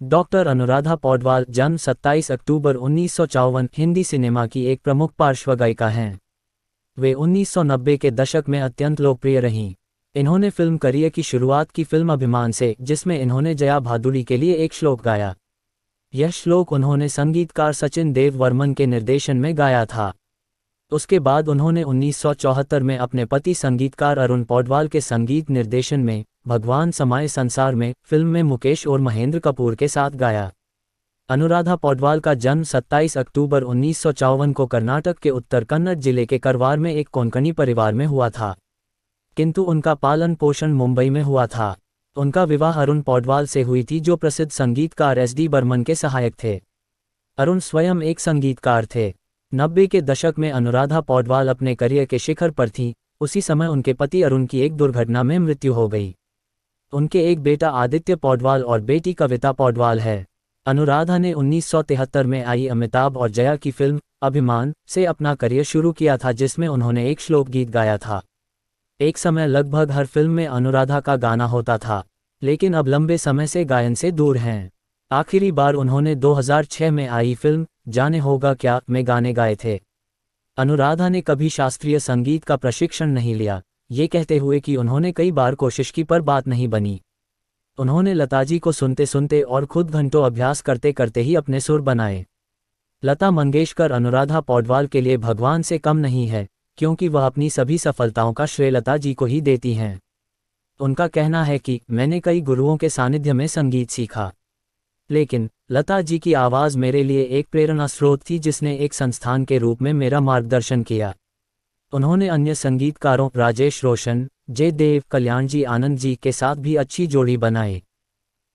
Doctor Anuradha Paudwal जन्म 27 अक्टूबर 1954 Hindi cinema की एक प्रमुख पार्श्व गायिका हैं। वे 1990 के दशक में अत्यंत लोकप्रिय रहीं। इन्होंने फिल्म करियर की शुरुआत की फिल्म अभिमान से, जिसमें इन्होंने जया भादुड़ी के लिए एक श्लोक गाया। यह श्लोक उन्होंने संगीतकार सचिन देव वर्मन के निर्देशन में गाया था। उसके बाद उन्होंने 1974 में अपने पति संगीतकार अरुण पौडवाल के संगीत निर्देशन में भगवान समाये संसार में फिल्म में मुकेश और महेंद्र कपूर के साथ गाया। अनुराधा पौडवाल का जन्म 27 अक्टूबर 1954 को कर्नाटक के उत्तर कन्नड़ जिले के करवार में एक कोंकणी परिवार में हुआ था, किंतु उनका पालन पोषण मुंबई में हुआ था। उनका विवाह अरुण पौडवाल से हुई थी, जो प्रसिद्ध संगीतकार एस.डी. बर्मन के सहायक थे। अरुण स्वयं एक संगीतकार थे। 90 के दशक में अनुराधा पौडवाल अपने करियर के शिखर पर थीं। उसी समय उनके पति अरुण की एक दुर्घटना में मृत्यु हो गई। उनके एक बेटा आदित्य पौडवाल और बेटी कविता पौडवाल है। अनुराधा ने 1973 में आई अमिताभ और जया की फिल्म अभिमान से अपना करियर शुरू किया था, जिसमें उन्होंने एक श्लोक गीत गाया था। एक समय लगभग हर फिल्म में अनुराधा का गाना होता था, लेकिन अब लंबे समय से गायन से दूर हैं। आखिरी बार उन्होंने 2006 में आई फिल्म जाने होगा क्या में गाने गाए थे। अनुराधा ने कभी शास्त्रीय संगीत का प्रशिक्षण नहीं लिया, ये कहते हुए कि उन्होंने कई बार कोशिश की पर बात नहीं बनी। उन्होंने लताजी को सुनते सुनते और खुद घंटों अभ्यास करते करते ही अपने सुर बनाए। लता मंगेशकर अनुराधा पौडवाल के लिए भगवान से कम नहीं है, क्योंकि वह अपनी सभी सफलताओं का श्रेय लता जी को ही देती हैं। उनका कहना है कि मैंने कई गुरुओं के सानिध्य में संगीत सीखा, लेकिन लता जी की आवाज़ मेरे लिए एक प्रेरणा स्रोत थी, जिसने एक संस्थान के रूप में मेरा मार्गदर्शन किया। उन्होंने अन्य संगीतकारों राजेश रोशन, जे देव, कल्याण जी, आनंद जी के साथ भी अच्छी जोड़ी बनाई।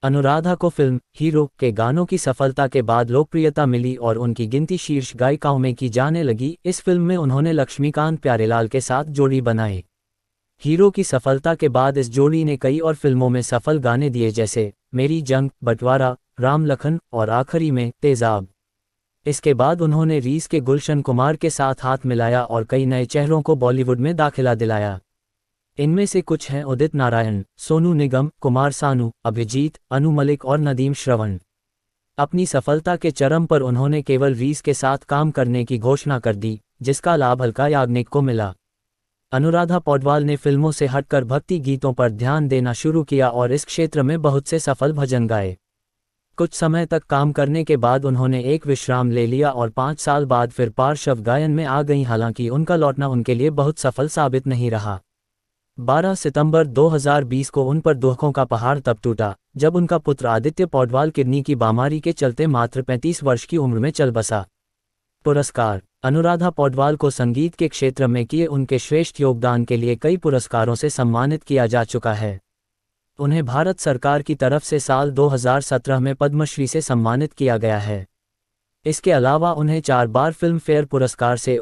अनुराधा को फिल्म हीरो के गानों की सफलता के बाद लोकप्रियता मिली और उनकी गिनती शीर्ष गायिकाओं में की जाने लगी। इस फिल्म में उन्होंने लक्ष्मीकांत प्यारेलाल के साथ जोड़ी बनाई। हीरो की सफलता के बाद इस जोड़ी ने कई और फिल्मों में सफल गाने दिए, जैसे मेरी जंग, बंटवारा, राम लखन और आखिरी में तेजाब। इसके बाद उन्होंने रीस के गुलशन कुमार के साथ हाथ मिलाया और कई नए चेहरों को बॉलीवुड में दाखिला दिलाया। इनमें से कुछ हैं उदित नारायण, सोनू निगम, कुमार सानू, अभिजीत, अनु मलिक और नदीम श्रवण। अपनी सफलता के चरम पर उन्होंने केवल रीस के साथ काम करने की घोषणा कर दी, जिसका लाभ अलका याग्निक को मिला। अनुराधा पौडवाल ने फिल्मों से हटकर भक्ति गीतों पर ध्यान देना शुरू किया और इस क्षेत्र में बहुत से सफल भजन गाए। कुछ समय तक काम करने के बाद उन्होंने एक विश्राम ले लिया और 5 साल बाद फिर पार्श्व गायन में आ गईं। हालांकि उनका लौटना उनके लिए बहुत सफल साबित नहीं रहा। 12 सितंबर 2020 को उन पर दुखों का पहाड़ तब टूटा, जब उनका पुत्र आदित्य पौडवाल किडनी की बीमारी के चलते मात्र 35 वर्ष की उम्र में चल बसा। पुरस्कार। अनुराधा पौडवाल को संगीत के क्षेत्र में किए उनके श्रेष्ठ योगदान के लिए कई पुरस्कारों से सम्मानित किया जा चुका है। उन्हें भारत सरकार की तरफ से साल 2017 में पद्मश्री से सम्मानित किया गया है। इसके अलावा उन्हें 4 बार फिल्म फेयर पुरस्कार से